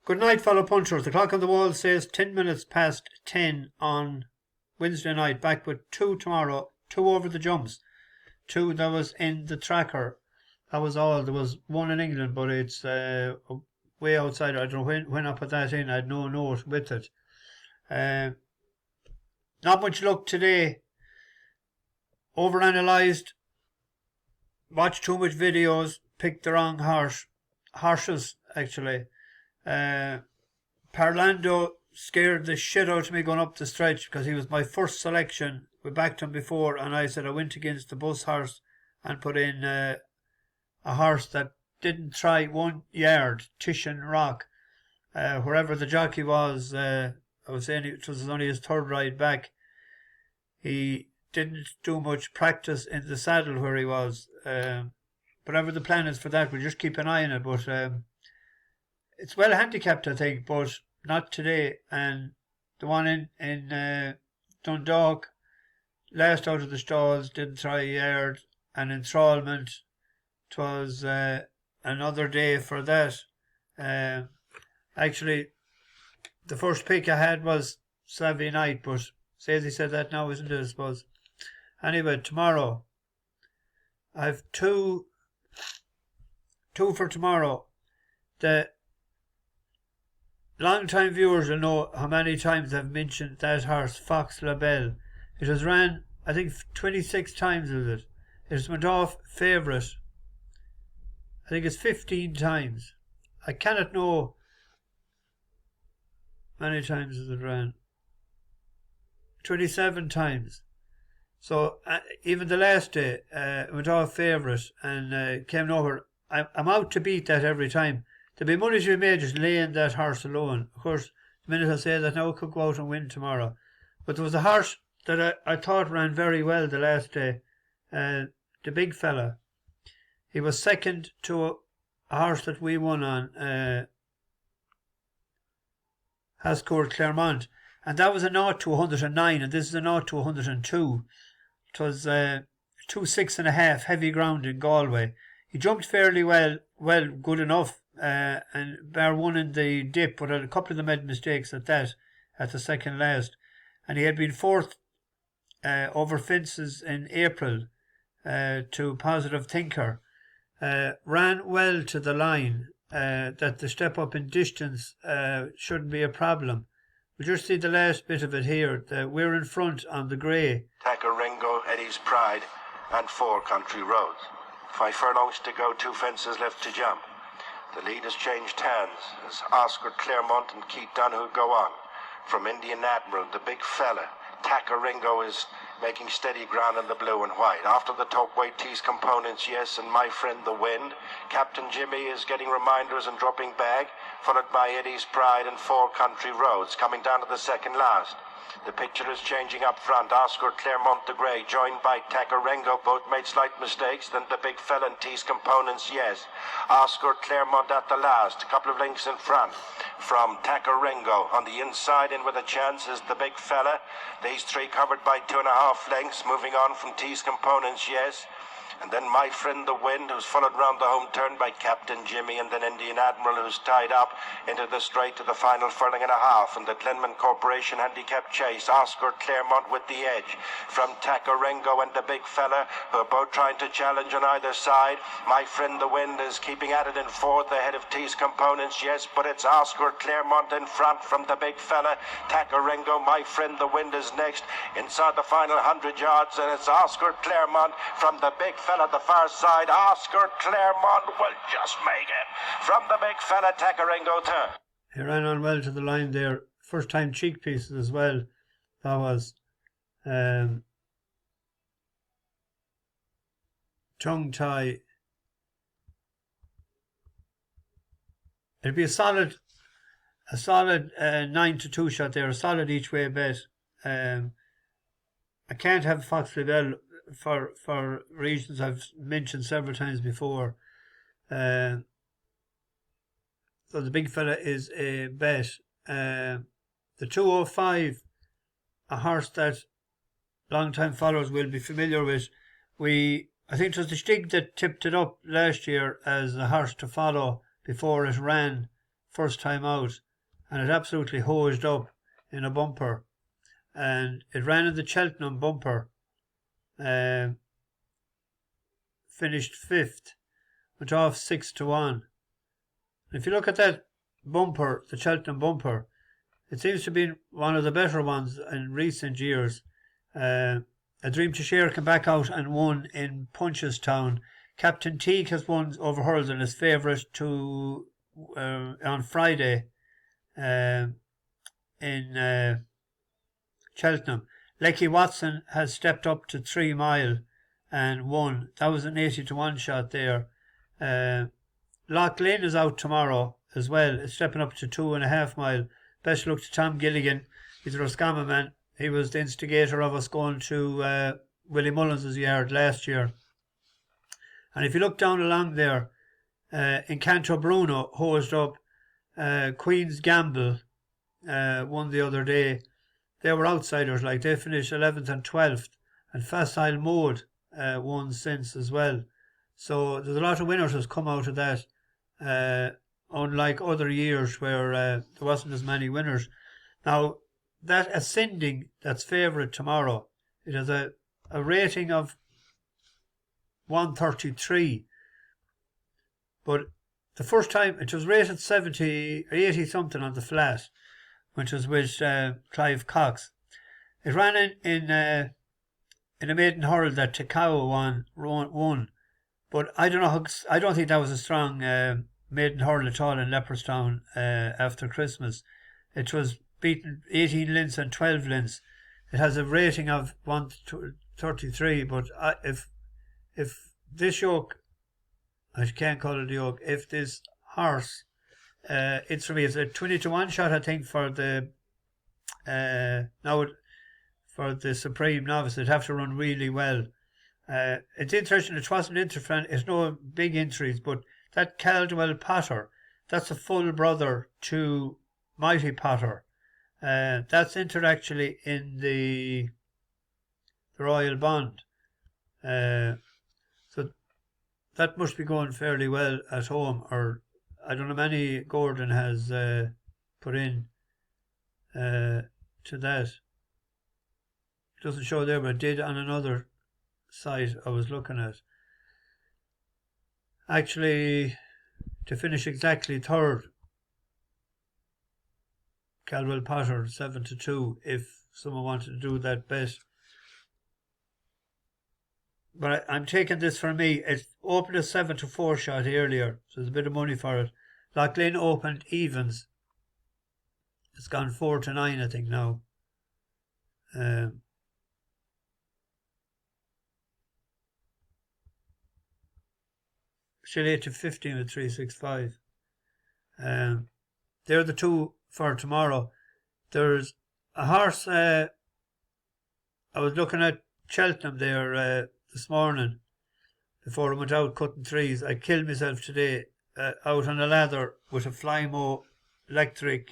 Good night, fellow punchers. The clock on the wall says 10 minutes past 10 on Wednesday night. Back with 2 tomorrow. 2 over the jumps. 2 that was in the tracker. That was all. There was 1 in England, but it's way outside. I don't know when I put that in. I had no note with it. Not much luck today. Overanalyzed. Watched too much videos. Picked the wrong horses, actually. Parlando scared the shit out of me going up the stretch because he was my first selection. We backed him before, and I said I went against the bus horse and put in a horse that didn't try 1 yard, Tishan Rock. Wherever the jockey was, I was saying it was only his 3rd ride back. He didn't do much practice in the saddle where he was. Whatever the plan is for that, we'll just keep an eye on it. But it's well handicapped, I think, but not today. And the one in Dundalk, last out of the stalls, didn't try a yard. And enthrallment, 'twas another day for that. Actually, the first pick I had was Savvy Night, but Stacey said that now, isn't it, I suppose? Anyway, tomorrow, I've two for tomorrow. The long-time viewers will know how many times I've mentioned that horse, Fox Labelle. It has ran, I think, 26 times with it. It has went off favourite. I think it's 15 times. I cannot know how many times has it ran. 27 times. So even the last day, it went off favourite and came nowhere. I'm out to beat that every time. There'll be money to be made just laying that horse alone. Of course, the minute I say that now, it could go out and win tomorrow. But there was a horse that I thought ran very well the last day, the Big Fella. He was second to a horse that we won on, Hascourt Clermont. And that was a 0 to 109, and this is a 0 to 102. It was 2 6.5 heavy ground in Galway. He jumped fairly well, good enough, and bar one in the dip, but a couple of them made mistakes at that, at the second last. And he had been 4th over fences in April to Positive Thinker. Ran well to the line, that the step up in distance shouldn't be a problem. We'll just see the last bit of it here. We're in front on the grey. Takarengo, Eddie's Pride, and 4 country roads. 5 furlongs to go, 2 fences left to jump. The lead has changed hands as Oscar Claremont and Keith Donoghue go on. From Indian Admiral, the Big Fella, Takarengo is making steady ground in the blue and white. After the top weight tease components, yes, and My Friend the Wind. Captain Jimmy is getting reminders and dropping bag, followed by Eddie's Pride and 4 country roads, coming down to the second last. The picture is changing up front. Oscar Claremont the Grey, joined by Takarengo, both made slight mistakes. Then the Big Fella and Tease components, yes. Oscar Claremont at the last, a couple of lengths in front. From Takarengo on the inside, in with a chance is the Big Fella. These 3 covered by 2.5 lengths, moving on from Tease components, yes. And then My Friend the Wind, who's followed round the home turn by Captain Jimmy, and then Indian Admiral, who's tied up into the straight to the final furlong and a half. And the Glenman Corporation handicap chase, Oscar Claremont with the edge from Takarengo and the Big Fella, who are both trying to challenge on either side. My Friend the Wind is keeping at it in 4th ahead of Tease components, yes, but it's Oscar Claremont in front from the Big Fella. Takarengo, My Friend the Wind is next inside the final 100 yards, and it's Oscar Claremont from the Big Fella the far side. Oscar Claremont will just make it from the Big Fella. Takarengo turn. He ran on well to the line there. First time cheek pieces as well. That was tongue tie. It'd be a solid 9 to 2 shot there, a solid each way bet. I can't have Fox Labelle for reasons I've mentioned several times before. So the Big Fella is a bet. The 205, a horse that long-time followers will be familiar with. I think it was the Stig that tipped it up last year as a horse to follow before it ran first time out, and it absolutely hosed up in a bumper, and it ran in the Cheltenham bumper, finished 5th, went off 6-1. If you look at that bumper, the Cheltenham bumper, it seems to be one of the better ones in recent years. A Dream to Share came back out and won in Punchestown. Captain Teague has won over hurdles and is favourite to on Friday in Cheltenham. Lecky Watson has stepped up to 3 mile and won. That was an 80-1 shot there. Loch Lane is out tomorrow as well. It's stepping up to 2.5 mile. Best luck to Tom Gilligan. He's a Roscommon man. He was the instigator of us going to Willie Mullins' yard last year. And if you look down along there, in Canto Bruno, hosed up, Queen's Gamble won the other day. They were outsiders, like they finished 11th and 12th. And Facile Mode won since as well. So there's a lot of winners has come out of that. Unlike other years where there wasn't as many winners. Now, that Ascending that's favourite tomorrow, it has a rating of 133. But the first time, it was rated 70 or 80 something on the flat, which was with Clive Cox. It ran in a maiden hurl that Takao won. But I don't think that was a strong maiden hurl at all in Leopardstown after Christmas. It was beaten 18 lengths and 12 lengths. It has a rating of 133, but if this yoke, I can't call it a yoke, if this horse, It's For Me, it's a 20-1 shot, I think, for the for the Supreme Novice. It'd have to run really well. It's interesting, it wasn't it's no big entries, but that Caldwell Potter, that's a full brother to Mighty Potter. That's entered actually in the Royal Bond. So that must be going fairly well at home, or I don't know how many Gordon has put in to that. It doesn't show there, but it did on another site I was looking at. Actually, to finish exactly third, Caldwell Potter 7-2, if someone wanted to do that bet. But I'm taking this For Me. It opened a 7-4 shot earlier, so there's a bit of money for it. Loch Lane opened evens. It's gone 4-9, I think, now. Still 8-15 with 365. They're the two for tomorrow. There's a horse I was looking at Cheltenham there this morning before I went out cutting trees. I killed myself today out on a ladder with a Flymo electric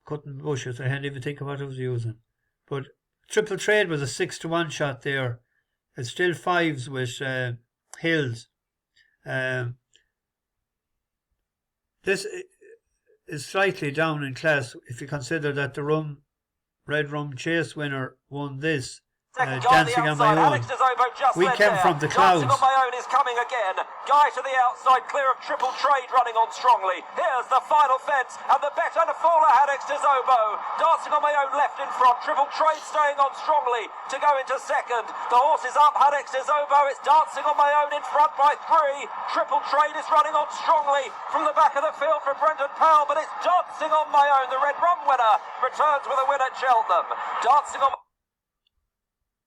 cutting bushes. I hadn't even think of what I was using. But Triple Trade was a 6-1 shot there. It's still fives with Hills. This is slightly down in class if you consider that the Red Rum Chase winner won this. Dancing on My Own. We came from the clouds. Dancing on My Own is coming again. Guy to the outside, clear of Triple Trade, running on strongly. Here's the final fence, and the better and a faller Haddix to Zobo. Dancing on My Own left in front. Triple Trade staying on strongly to go into second. The horse is up, Haddix to Zobo. It's Dancing on My Own in front by 3. Triple Trade is running on strongly from the back of the field for Brendan Powell, but it's Dancing on My Own, the Red Rum winner, returns with a win at Cheltenham. Dancing on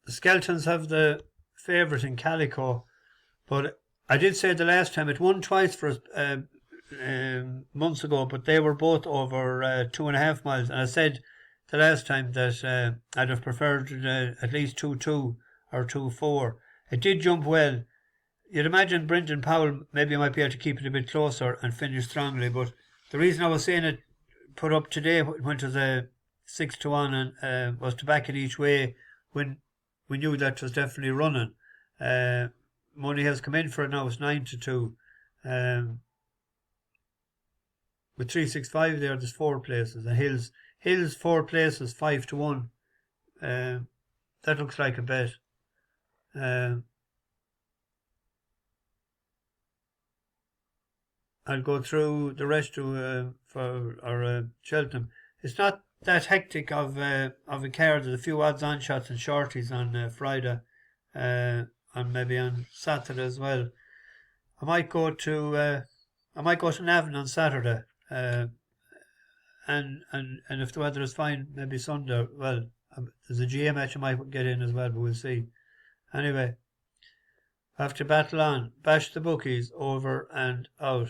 The Skeltons have the favourite in Calico, but I did say the last time it won twice for us months ago, but they were both over 2.5 miles, and I said the last time that I'd have preferred at least 2-2 or 2-4. It did jump well. You'd imagine Brendan Powell maybe might be able to keep it a bit closer and finish strongly, but the reason I was saying it put up today when it was a 6-1 and was to back it each way when we knew that was definitely running. money has come in for it now. It's 9-2. With 365 there, there's 4 places. And Hills 4 places, 5-1. That looks like a bet. I'll go through the rest for our Cheltenham. It's not that hectic of a card. There's a few odds-on shots and shorties on Friday, and maybe on Saturday as well. I might go to Navan on Saturday, and if the weather is fine, maybe Sunday. Well, there's a GA match I might get in as well, but we'll see. Anyway, have to battle on. Bash the bookies, over and out.